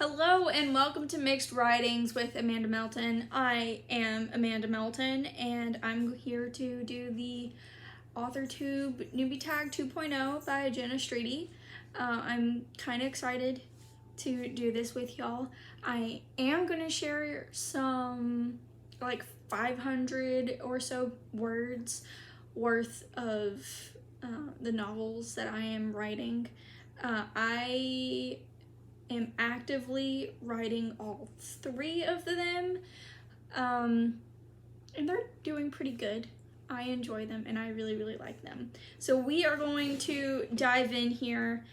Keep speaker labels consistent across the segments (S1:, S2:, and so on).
S1: Hello and welcome to Mixed Writings with Amanda Melton. I am Amanda Melton and I'm here to do the AuthorTube Newbie Tag 2.0 by Jenna Streety. I'm kind of excited to do this with y'all. I am going to share some like 500 or so words worth of the novels that I am writing. I am actively writing all three of them, and they're doing pretty good. I enjoy them and I really like them. So we are going to dive in here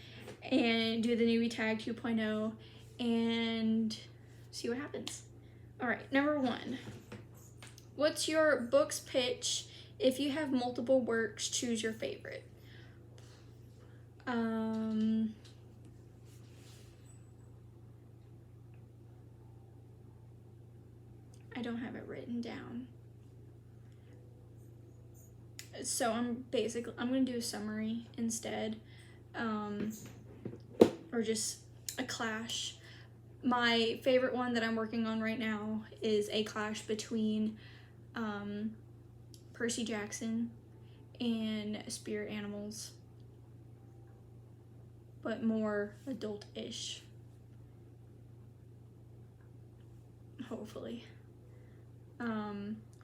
S1: and do the Newbie Tag 2.0 and see what happens. Alright, number 1. What's your book's pitch? If you have multiple works, choose your favorite. I don't have it written down. So I'm gonna do a summary instead, or just a clash. My favorite one that I'm working on right now is a clash between Percy Jackson and Spirit Animals, but more adult-ish, hopefully.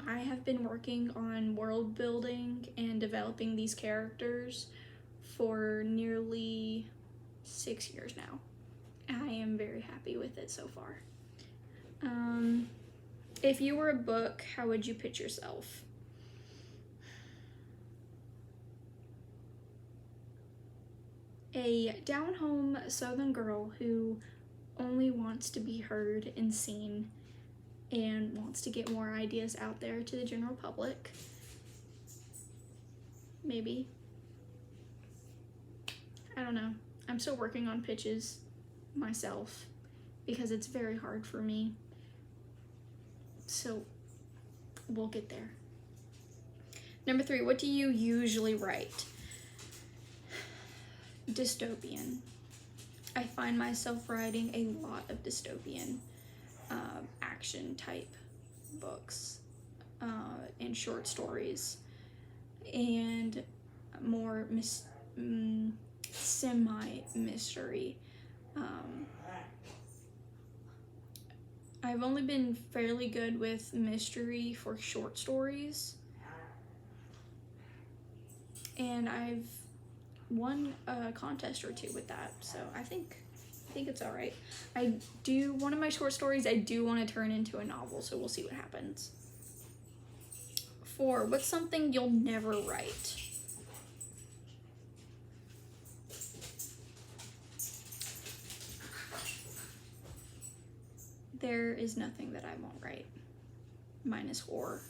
S1: I have been working on world building and developing these characters for nearly 6 years now. I am very happy with it so far. If you were a book, how would you pitch yourself? A down-home Southern girl who only wants to be heard and seen and wants to get more ideas out there to the general public. Maybe. I don't know. I'm still working on pitches myself because it's very hard for me. So we'll get there. Number 3, what do you usually write? Dystopian. I find myself writing a lot of dystopian action type books and short stories and more semi-mystery. I've only been fairly good with mystery for short stories, and I've won a contest or two with that, so I think it's all right. One of my short stories I do want to turn into a novel, so we'll see what happens. 4, what's something you'll never write? There is nothing that I won't write. Mine is horror.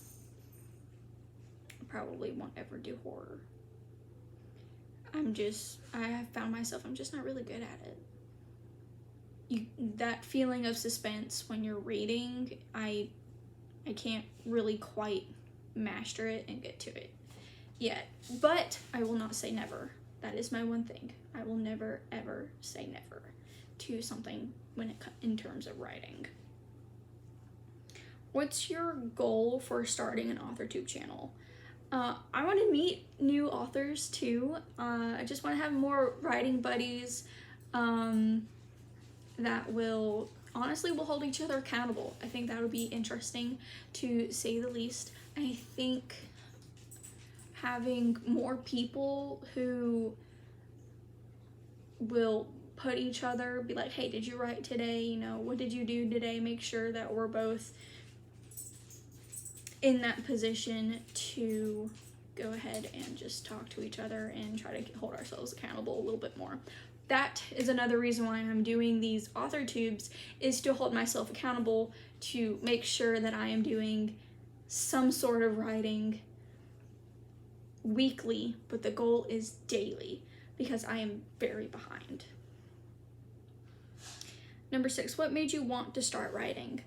S1: I probably won't ever do horror. I have found myself, I'm just not really good at it. That feeling of suspense when you're reading, I can't really quite master it and get to it yet. But I will not say never. That is my one thing. I will never ever say never to something in terms of writing. What's your goal for starting an AuthorTube channel? I want to meet new authors too. I just want to have more writing buddies that will hold each other accountable. I think that would be interesting, to say the least. I think having more people who will put each other, be like, hey, did you write today? What did you do today? Make sure that we're both in that position to go ahead and just talk to each other and try to hold ourselves accountable a little bit more. That is another reason why I'm doing these AuthorTubes, is to hold myself accountable, to make sure that I am doing some sort of writing weekly, but the goal is daily because I am very behind. Number 6, what made you want to start writing?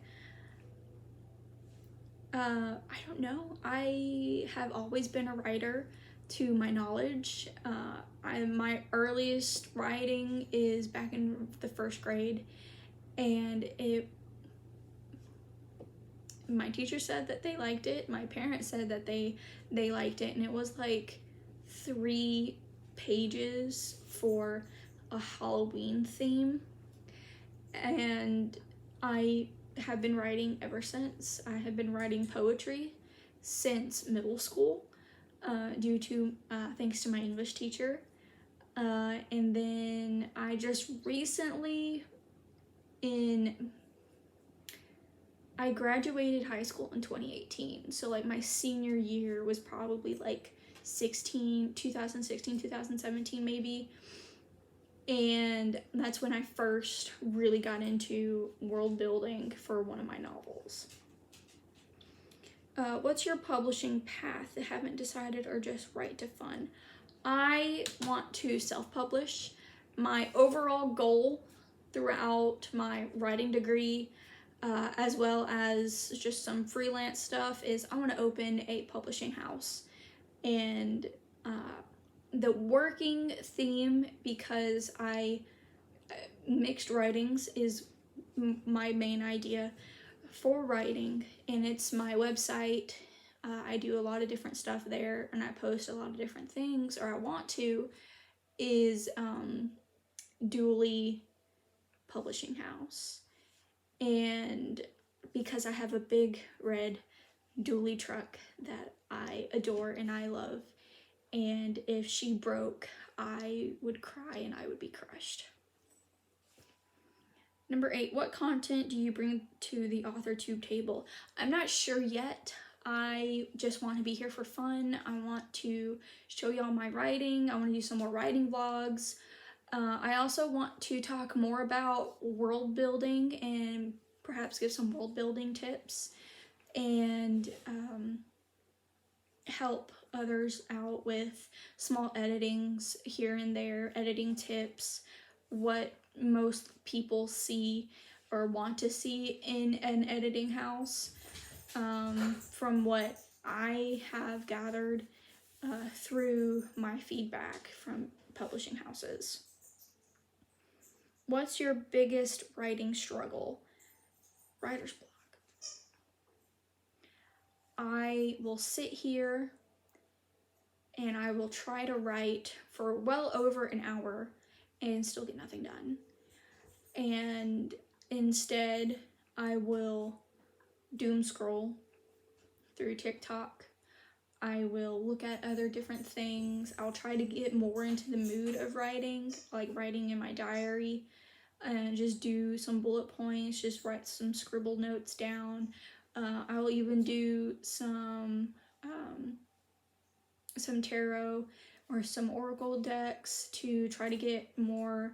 S1: I don't know. I have always been a writer to my knowledge. My earliest writing is back in the 1st grade, and my teacher said that they liked it. My parents said that they liked it, and it was like 3 pages for a Halloween theme, and I have been writing ever since. I have been writing poetry since middle school, due to thanks to my English teacher, and then I just recently I graduated high school in 2018, so like my senior year was probably like 2016, 2017 maybe, and that's when I first really got into world building for one of my novels. What's your publishing path? I haven't decided, or just write to fun? I want to self-publish. My overall goal throughout my writing degree, as well as just some freelance stuff, is I want to open a publishing house. And the working theme, because MixedWritings is my main idea for writing, and it's my website. I do a lot of different stuff there, and I post a lot of different things, or I want to, is Dually Publishing House. And because I have a big red dually truck that I adore and I love, and if she broke, I would cry and I would be crushed. Number 8, what content do you bring to the AuthorTube table? I'm not sure yet. I just want to be here for fun. I want to show y'all my writing. I want to do some more writing vlogs. I also want to talk more about world building and perhaps give some world building tips, and help others out with small editings here and there, editing tips, what most people see or want to see in an editing house, from what I have gathered through my feedback from publishing houses. What's your biggest writing struggle? Writer's block. I will sit here and I will try to write for well over an hour and still get nothing done. And instead, I will doom scroll through TikTok. I will look at other different things. I'll try to get more into the mood of writing, like writing in my diary, and just do some bullet points, just write some scribble notes down. I will even do some tarot or some oracle decks to try to get more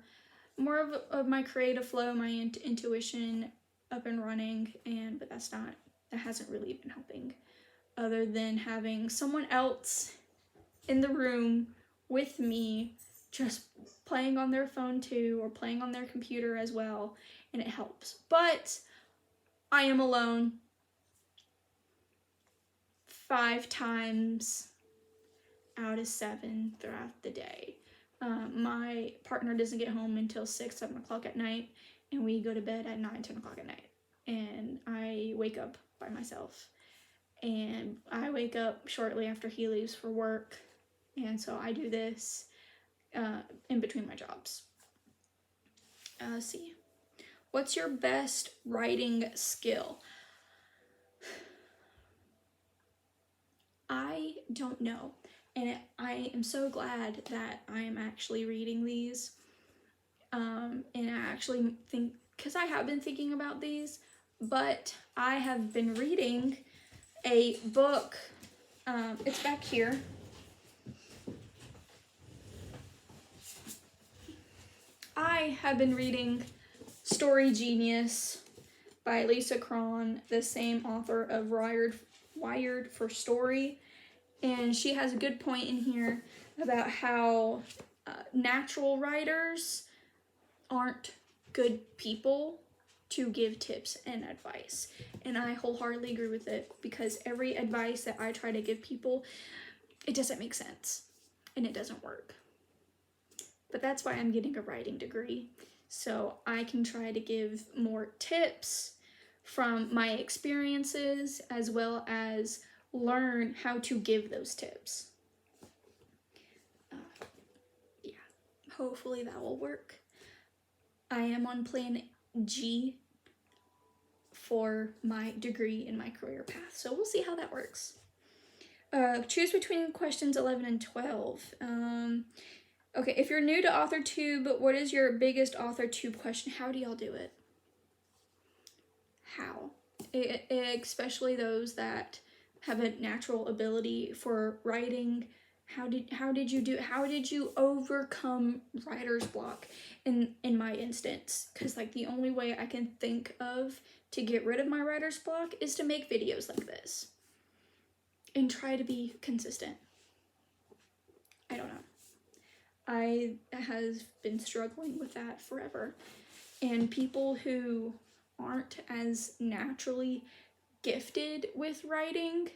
S1: of my creative flow, my intuition up and running. But that hasn't really been helping, other than having someone else in the room with me just playing on their phone too, or playing on their computer as well, and it helps. But I am alone 5 times out of 7 throughout the day. My partner doesn't get home until 6, 7 o'clock at night, and we go to bed at 9, 10 o'clock at night. And I wake up by myself. And I wake up shortly after he leaves for work. And so I do this in between my jobs. Let's see. What's your best writing skill? I don't know. And I am so glad that I am actually reading these. And I actually think, because I have been thinking about these, but I have been reading a book. It's back here. I have been reading Story Genius by Lisa Cron, the same author of Wired for Story. And she has a good point in here about how natural writers aren't good people to give tips and advice. And I wholeheartedly agree with it, because every advice that I try to give people, it doesn't make sense and it doesn't work. But that's why I'm getting a writing degree, so I can try to give more tips from my experiences as well as learn how to give those tips. Yeah, hopefully that will work. I am on plan G for my degree and my career path, so we'll see how that works. Choose between questions 11 and 12. Okay, if you're new to AuthorTube, what is your biggest AuthorTube question? How do y'all do it? How? Especially those that have a natural ability for writing. How did you overcome writer's block in my instance? Because like the only way I can think of to get rid of my writer's block is to make videos like this and try to be consistent. I don't know. I have been struggling with that forever. And people who aren't as naturally gifted with writing,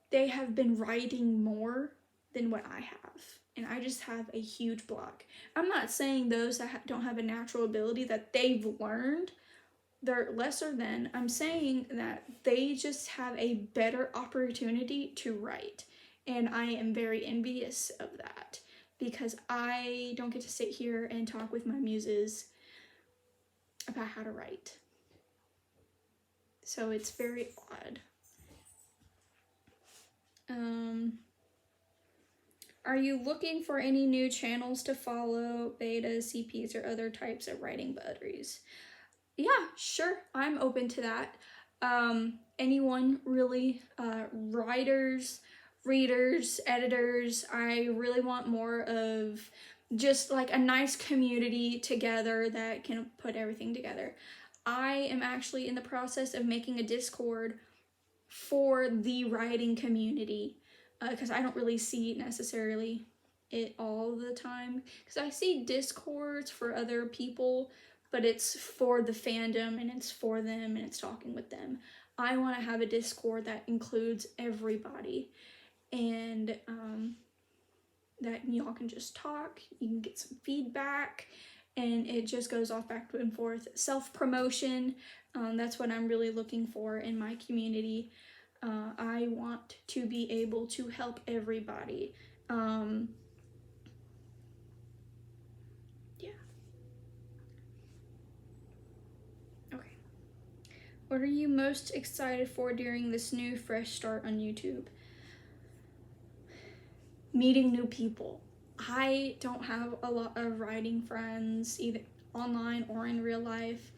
S1: they have been writing more than what I have. And I just have a huge block. I'm not saying those that don't have a natural ability that they've learned, they're lesser than. I'm saying that they just have a better opportunity to write. And I am very envious of that because I don't get to sit here and talk with my muses about how to write. So it's very odd. Are you looking for any new channels to follow, betas, CPs, or other types of writing buddies? Yeah, sure, I'm open to that. Anyone really, writers, readers, editors, I really want more of just like a nice community together that can put everything together. I am actually in the process of making a Discord for the writing community because I don't really see necessarily it all the time because I see Discords for other people, but it's for the fandom and it's for them and it's talking with them. I want to have a Discord that includes everybody and that y'all can just talk, you can get some feedback, and it just goes off back and forth. Self-promotion, that's what I'm really looking for in my community. I want to be able to help everybody. Yeah. Okay. What are you most excited for during this new fresh start on YouTube? Meeting new people. I don't have a lot of writing friends, either online or in real life,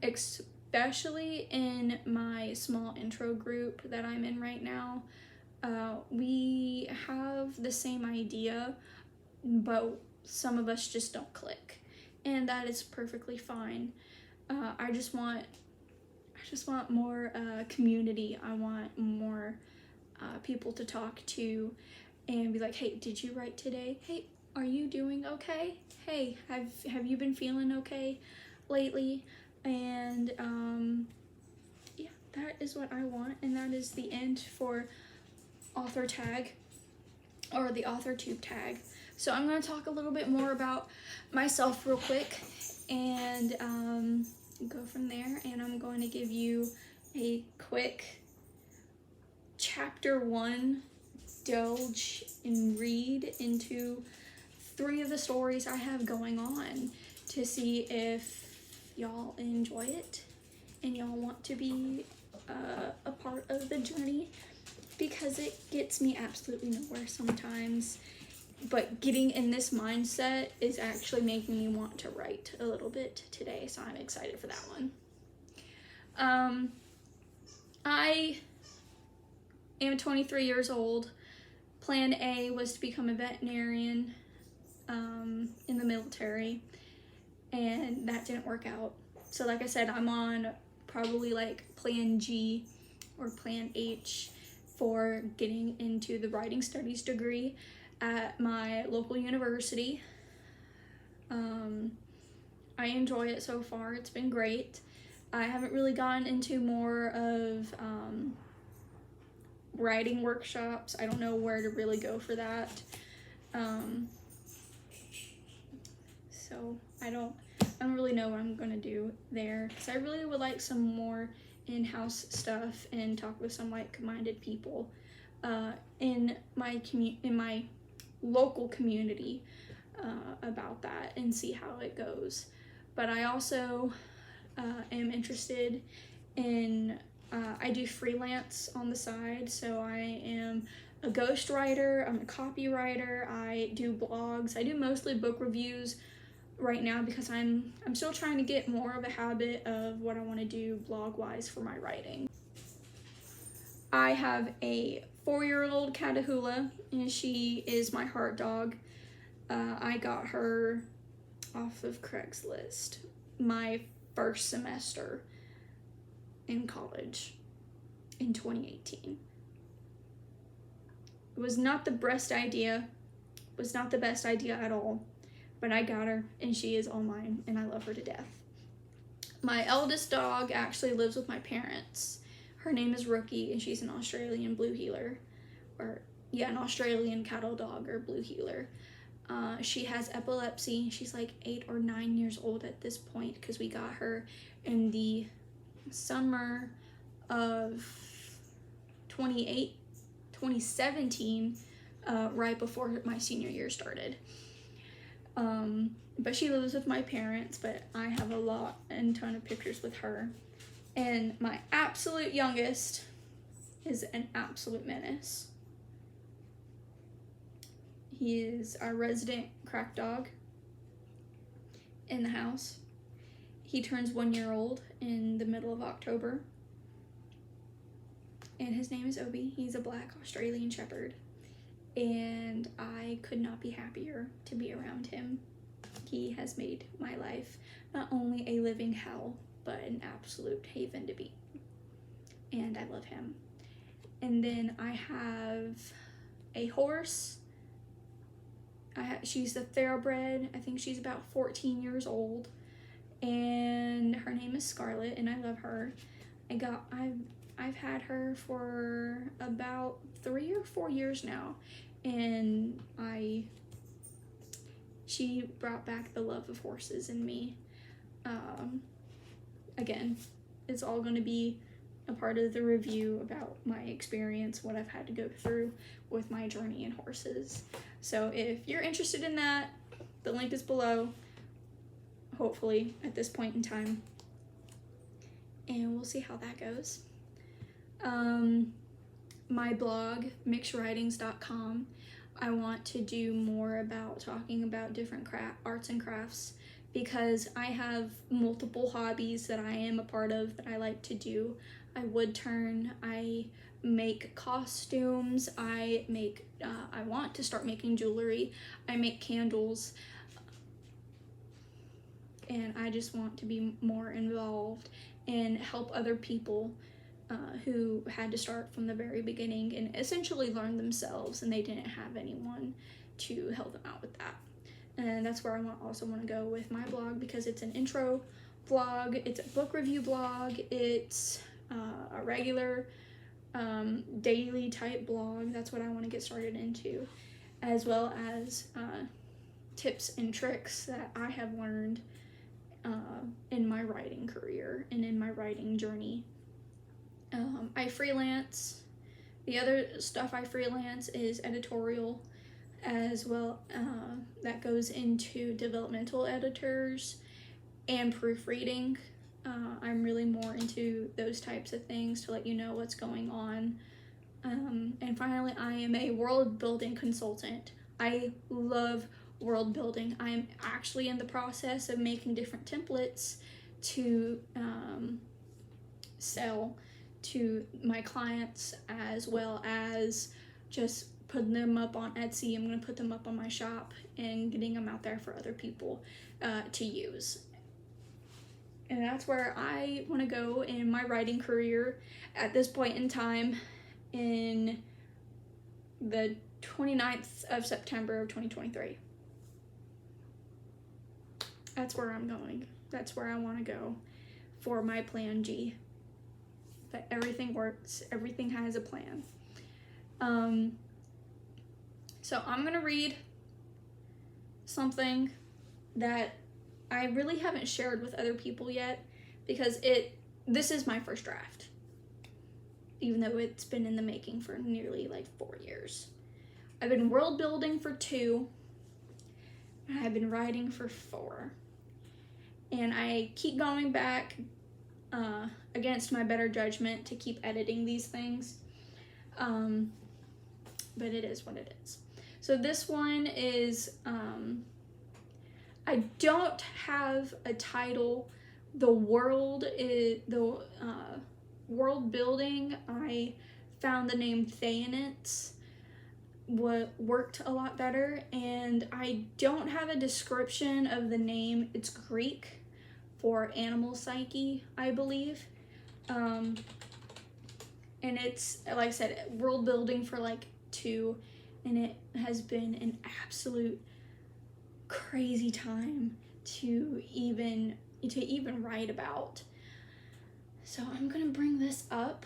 S1: especially in my small intro group that I'm in right now. We have the same idea, but some of us just don't click, and that is perfectly fine. I just want more community. I want more people to talk to and be like, hey, did you write today? Hey, are you doing okay? Hey, have you been feeling okay lately? And yeah, that is what I want, and that is the end for author tag, or the AuthorTube tag. So I'm going to talk a little bit more about myself real quick and go from there, and I'm going to give you a quick chapter 1 indulge and read into 3 of the stories I have going on to see if y'all enjoy it and y'all want to be a part of the journey, because it gets me absolutely nowhere sometimes, but getting in this mindset is actually making me want to write a little bit today, so I'm excited for that one. I am 23 years old. Plan A was to become a veterinarian in the military, and that didn't work out. So like I said, I'm on probably like plan G or plan H for getting into the writing studies degree at my local university. I enjoy it so far. It's been great. I haven't really gotten into more of writing workshops. I don't know where to really go for that. so I don't really know what I'm gonna do there, because I really would like some more in-house stuff and talk with some like-minded people in my local community about that and see how it goes. But I also am interested in I do freelance on the side, so I am a ghostwriter, I'm a copywriter, I do blogs, I do mostly book reviews right now because I'm still trying to get more of a habit of what I want to do blog-wise for my writing. I have a 4-year-old Catahoula, and she is my heart dog. I got her off of Craigslist my first semester in college in 2018. It was not the best idea, was not the best idea at all, but I got her and she is all mine and I love her to death. My eldest dog actually lives with my parents. Her name is Rookie and she's an Australian blue heeler, an Australian cattle dog or blue heeler. She has epilepsy. She's like 8 or 9 years old at this point because we got her in the summer of 2017, right before my senior year started. But she lives with my parents, but I have a ton of pictures with her. And my absolute youngest is an absolute menace. He is our resident crack dog in the house. He turns 1 year old in the middle of October. And his name is Obi. He's a black Australian Shepherd. And I could not be happier to be around him. He has made my life not only a living hell, but an absolute haven to be. And I love him. And then I have a horse. She's a thoroughbred. I think she's about 14 years old. And her name is Scarlet, and I love her. I've had her for about 3 or 4 years now, and she brought back the love of horses in me. Again, it's all going to be a part of the review about my experience, what I've had to go through with my journey in horses. So if you're interested in that, the link is below, hopefully at this point in time, and we'll see how that goes. My blog, MixedWritings.com, I want to do more about talking about different arts and crafts, because I have multiple hobbies that I am a part of that I like to do. I wood turn, I make costumes, I want to start making jewelry, I make candles, and I just want to be more involved and help other people who had to start from the very beginning and essentially learn themselves, and they didn't have anyone to help them out with that. And that's where I also want to go with my blog, because it's an intro vlog, it's a book review blog, it's a regular daily type blog. That's what I want to get started into, as well as tips and tricks that I have learned in my writing career and in my writing journey. I freelance. The other stuff I freelance is editorial, as well. That goes into developmental editors and proofreading. I'm really more into those types of things to let you know what's going on. And finally, I am a world building consultant. I love world building. I'm actually in the process of making different templates to sell to my clients, as well as just putting them up on Etsy. I'm going to put them up on my shop and getting them out there for other people to use. And that's where I want to go in my writing career at this point in time, in the 29th of September of 2023. That's where I'm going. That's where I want to go for my plan G. But everything works. Everything has a plan. So I'm going to read something that I really haven't shared with other people yet because this is my first draft, even though it's been in the making for nearly like 4 years. I've been world building for 2, and I've been writing for 4. And I keep going back against my better judgment to keep editing these things. But it is what it is. So this one is, I don't have a title. The world building, I found the name Theanets worked a lot better, and I don't have a description of the name. It's Greek for animal psyche, I believe. And it's, like I said, world building for like 2, and it has been an absolute crazy time to even write about. So I'm gonna bring this up.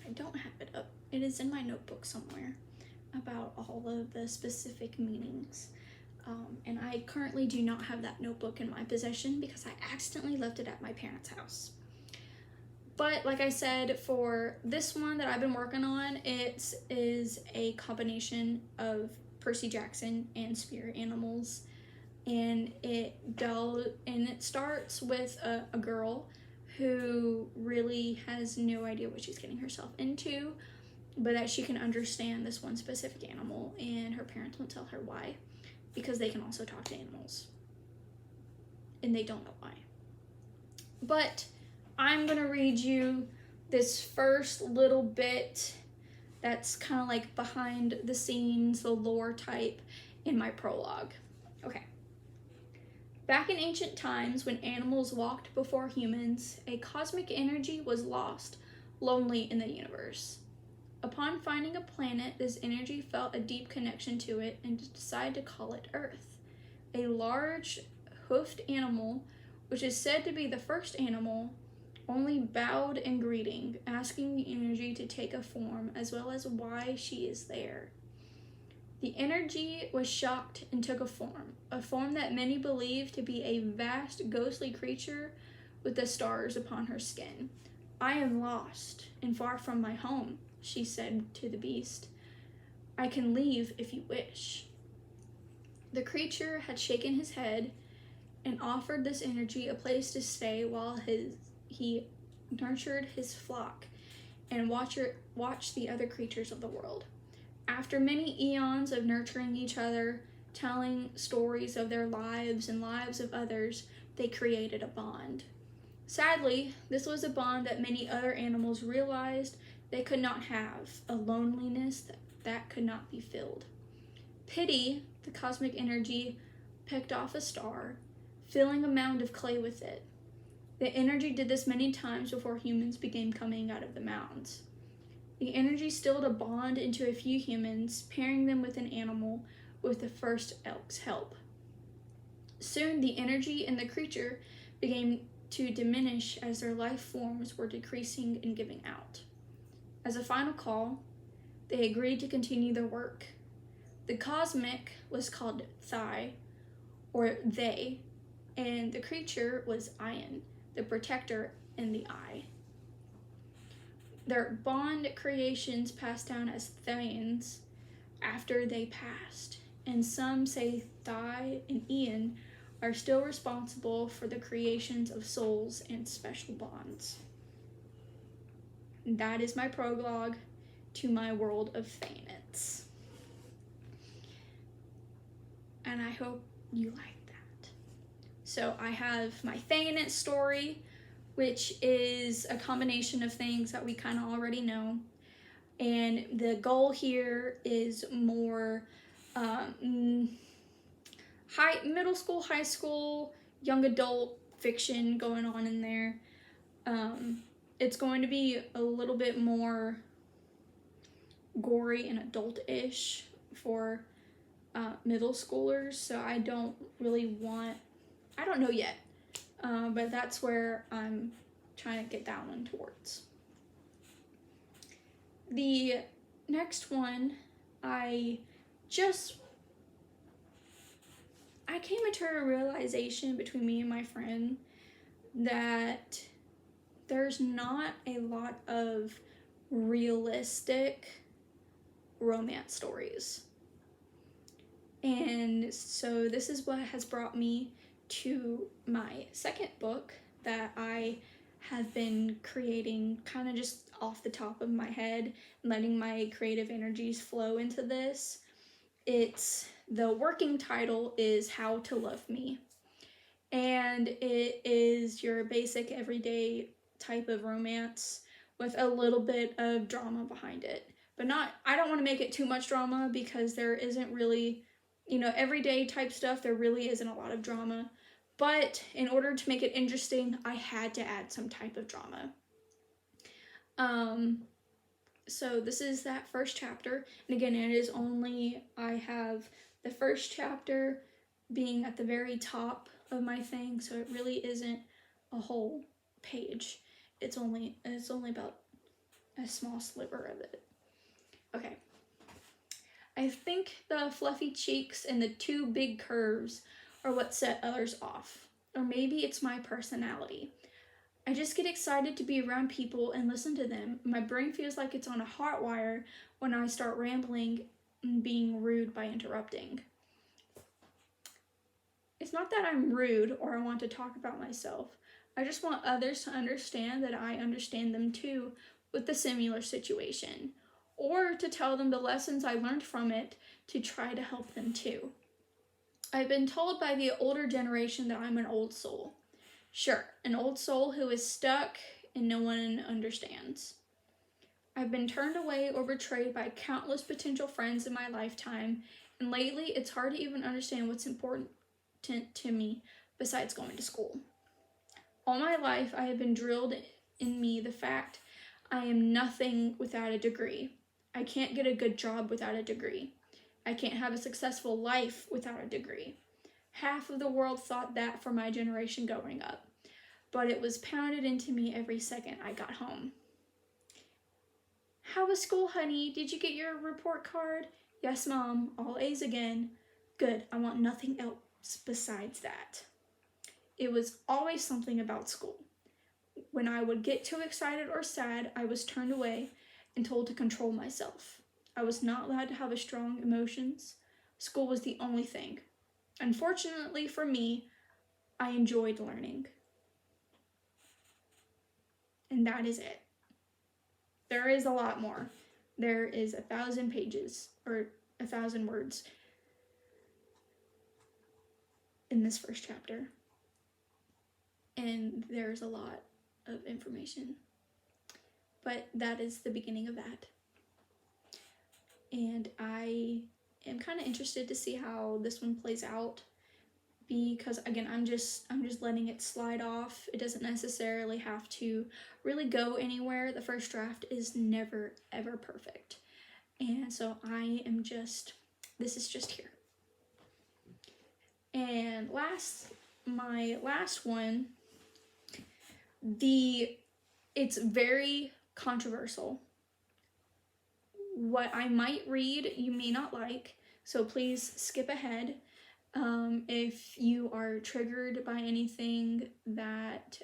S1: I don't have it up. It is in my notebook somewhere about all of the specific meanings. And I currently do not have that notebook in my possession because I accidentally left it at my parents' house. But like I said, for this one that I've been working on, it is a combination of Percy Jackson and spirit animals. And it starts with a girl who really has no idea what she's getting herself into, but that she can understand this one specific animal, and her parents won't tell her why, because they can also talk to animals, and they don't know why. But I'm gonna read you this first little bit that's kind of like behind the scenes, the lore type, in my prologue. Okay. Back in ancient times, when animals walked before humans, a cosmic energy was lost, lonely in the universe. Upon finding a planet, this energy felt a deep connection to it and decided to call it Earth. A large, hoofed animal, which is said to be the first animal, only bowed in greeting, asking the energy to take a form, as well as why she is there. The energy was shocked and took a form that many believe to be a vast, ghostly creature with the stars upon her skin. I am lost and far from my home, she said to the beast. I can leave if you wish. The creature had shaken his head and offered this energy a place to stay while he nurtured his flock and watched the other creatures of the world. After many eons of nurturing each other, telling stories of their lives and lives of others, they created a bond. Sadly, this was a bond that many other animals realized they could not have, a loneliness that could not be filled. Pity, the cosmic energy, picked off a star, filling a mound of clay with it. The energy did this many times before humans began coming out of the mounds. The energy stilled a bond into a few humans, pairing them with an animal with the first elk's help. Soon the energy in the creature began to diminish as their life forms were decreasing and giving out. As a final call, they agreed to continue their work. The cosmic was called Thai, or they, and the creature was Ion, the protector in the eye. Their bond creations passed down as Thayans after they passed, and some say Thai and Ian are still responsible for the creations of souls and special bonds. That is my prologue to my world of Thayanets. And I hope you like that. So I have my Thayanet story, which is a combination of things that we kind of already know. And the goal here is more middle school, high school, young adult fiction going on in there. It's going to be a little bit more gory and adult-ish for middle schoolers, so I don't know yet, but that's where I'm trying to get that one towards. The next one, I came into a realization between me and my friend that there's not a lot of realistic romance stories. And so this is what has brought me to my second book that I have been creating kind of just off the top of my head, letting my creative energies flow into this. The working title is How to Love Me. And it is your basic everyday type of romance with a little bit of drama behind it. But I don't want to make it too much drama because there isn't really, everyday type stuff, there really isn't a lot of drama. But in order to make it interesting, I had to add some type of drama. So this is that first chapter. And again, I have the first chapter being at the very top of my thing, so it really isn't a whole page. It's only about a small sliver of it. Okay. I think the fluffy cheeks and the two big curves are what set others off. Or maybe it's my personality. I just get excited to be around people and listen to them. My brain feels like it's on a hot wire when I start rambling and being rude by interrupting. It's not that I'm rude or I want to talk about myself. I just want others to understand that I understand them too with the similar situation, or to tell them the lessons I learned from it to try to help them too. I've been told by the older generation that I'm an old soul. Sure, an old soul who is stuck and no one understands. I've been turned away or betrayed by countless potential friends in my lifetime, and lately it's hard to even understand what's important to me besides going to school. All my life I have been drilled in me the fact I am nothing without a degree. I can't get a good job without a degree. I can't have a successful life without a degree. Half of the world thought that for my generation growing up, but it was pounded into me every second I got home. How was school, honey? Did you get your report card? Yes, Mom. All A's again. Good. I want nothing else besides that. It was always something about school. When I would get too excited or sad, I was turned away and told to control myself. I was not allowed to have strong emotions. School was the only thing. Unfortunately for me, I enjoyed learning. And that is it. There is a lot more. There is 1,000 pages or 1,000 words in this first chapter. And there's a lot of information. But that is the beginning of that. And I am kind of interested to see how this one plays out, because again, I'm just letting it slide off. It doesn't necessarily have to really go anywhere. The first draft is never ever perfect. And so this is just here. And my last one, it's very controversial. What I might read, you may not like, so please skip ahead. If you are triggered by anything that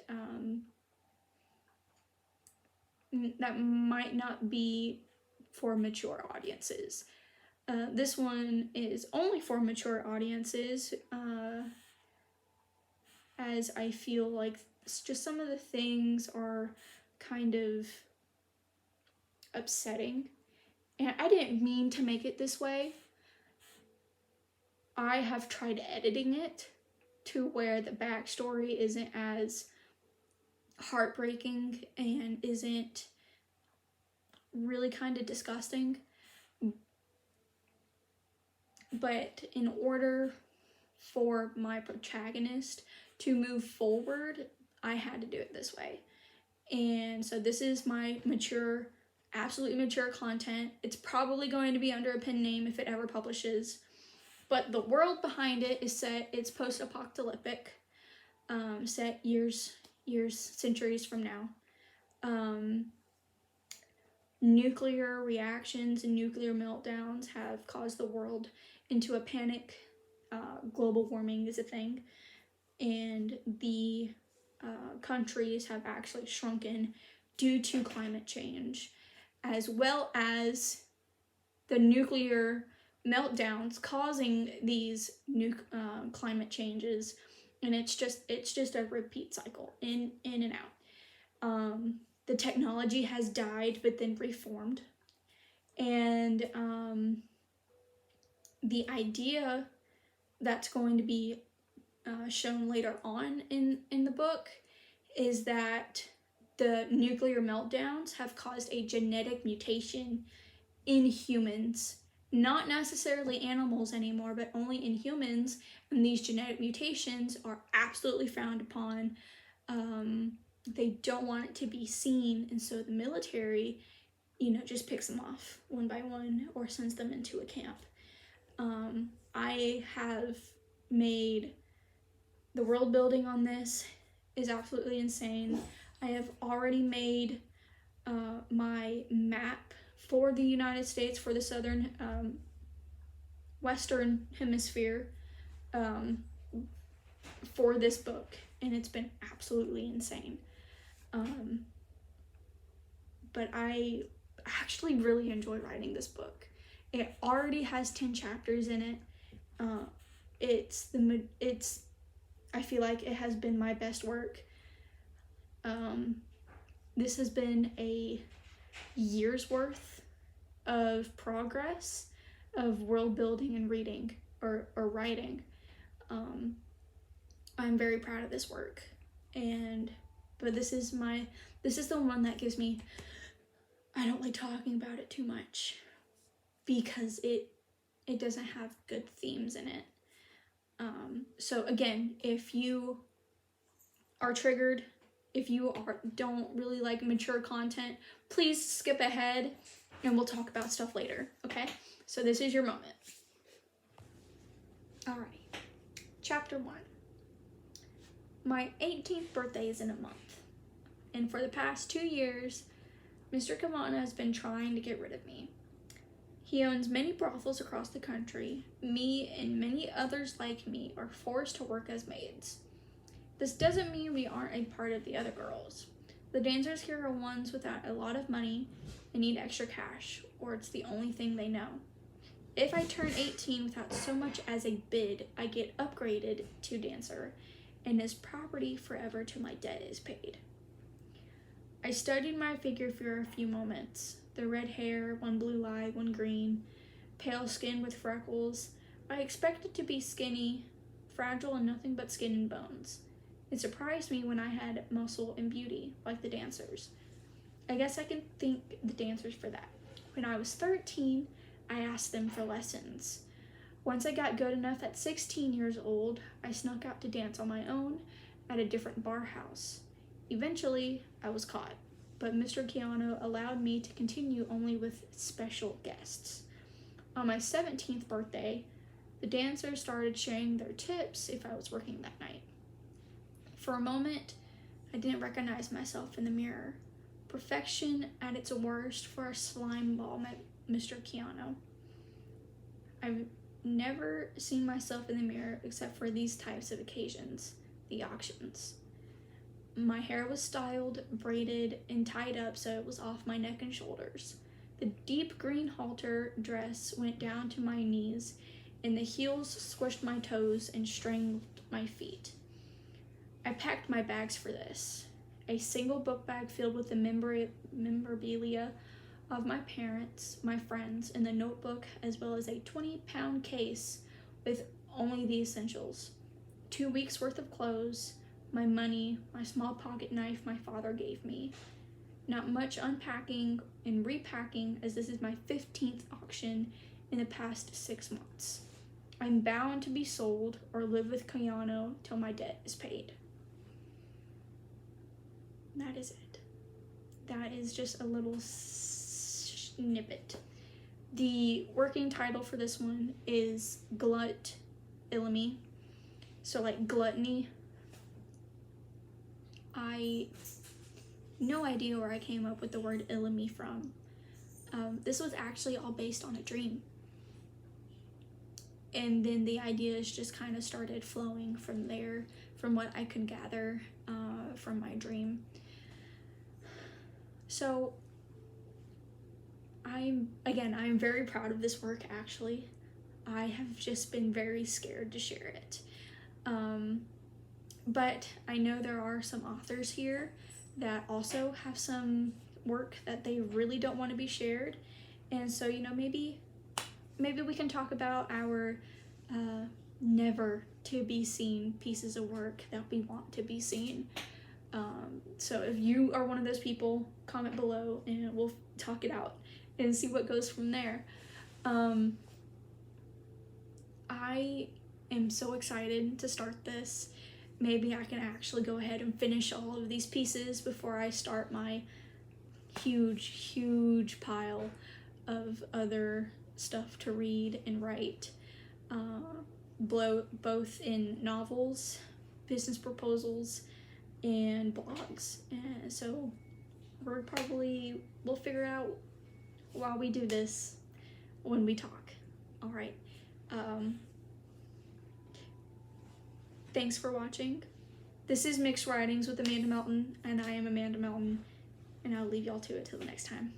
S1: might not be for mature audiences. This one is only for mature audiences, as I feel like just some of the things are kind of upsetting. And I didn't mean to make it this way. I have tried editing it to where the backstory isn't as heartbreaking and isn't really kind of disgusting. But in order for my protagonist to move forward, I had to do it this way. And so this is my mature, absolutely mature content. It's probably going to be under a pen name if it ever publishes. But the world behind it is set, it's post-apocalyptic, set centuries from now. Nuclear reactions and nuclear meltdowns have caused the world into a panic. Global warming is a thing. And the countries have actually shrunken due to climate change, as well as the nuclear meltdowns causing these climate changes, and it's just a repeat cycle in and out. The technology has died but then reformed, and the idea that's going to be shown later on in the book is that the nuclear meltdowns have caused a genetic mutation in humans, not necessarily animals anymore, but only in humans, and these genetic mutations are absolutely frowned upon. They don't want it to be seen, and so the military, just picks them off one by one or sends them into a camp. I have made the world building on this is absolutely insane. I have already made my map for the United States, for the southern western hemisphere, for this book, and it's been absolutely insane. But I actually really enjoy writing this book. It already has 10 chapters in it. I feel like it has been my best work. This has been a year's worth of progress of world building and reading or writing. I'm very proud of this work, but this is the one that gives me, I don't like talking about it too much because it doesn't have good themes in it. So again, if you are triggered, if you don't really like mature content, please skip ahead and we'll talk about stuff later, okay? So this is your moment. Alright, chapter 1. My 18th birthday is in a month, and for the past 2 years, Mr. Kavana has been trying to get rid of me. He owns many brothels across the country. Me and many others like me are forced to work as maids. This doesn't mean we aren't a part of the other girls. The dancers here are ones without a lot of money and need extra cash, or it's the only thing they know. If I turn 18 without so much as a bid, I get upgraded to dancer, and is property forever till my debt is paid. I studied my figure for a few moments. The red hair, one blue eye, one green, pale skin with freckles. I expected to be skinny, fragile, and nothing but skin and bones. It surprised me when I had muscle and beauty, like the dancers. I guess I can thank the dancers for that. When I was 13, I asked them for lessons. Once I got good enough at 16 years old, I snuck out to dance on my own at a different bar house. Eventually, I was caught, but Mr. Keanu allowed me to continue only with special guests. On my 17th birthday, the dancers started sharing their tips if I was working that night. For a moment, I didn't recognize myself in the mirror. Perfection at its worst for a slime ball, Mr. Keanu. I've never seen myself in the mirror except for these types of occasions, the auctions. My hair was styled, braided, and tied up so it was off my neck and shoulders. The deep green halter dress went down to my knees, and the heels squished my toes and strangled my feet. I packed my bags for this. A single book bag filled with the memorabilia of my parents, my friends, and the notebook, as well as a 20-pound case with only the essentials. 2 weeks worth of clothes, my money, my small pocket knife my father gave me. Not much unpacking and repacking, as this is my 15th auction in the past 6 months. I'm bound to be sold or live with Keanu till my debt is paid. That is it. That is just a little snippet. The working title for this one is Glut-illamy. So like gluttony. No idea where I came up with the word illamy from. This was actually all based on a dream. And then the ideas just kind of started flowing from there, from what I could gather from my dream. So I'm very proud of this work, actually. I have just been very scared to share it. But I know there are some authors here that also have some work that they really don't want to be shared. And so, you know, maybe we can talk about our never to be seen pieces of work that we want to be seen. So if you are one of those people, comment below and we'll talk it out and see what goes from there. I am so excited to start this. Maybe I can actually go ahead and finish all of these pieces before I start my huge pile of other stuff to read and write, both in novels, business proposals, and blogs. And so we'll figure out while we do this when we talk. All right. Thanks for watching. This is Mixed Writings with Amanda Melton, and I am Amanda Melton, and I'll leave y'all to it till the next time.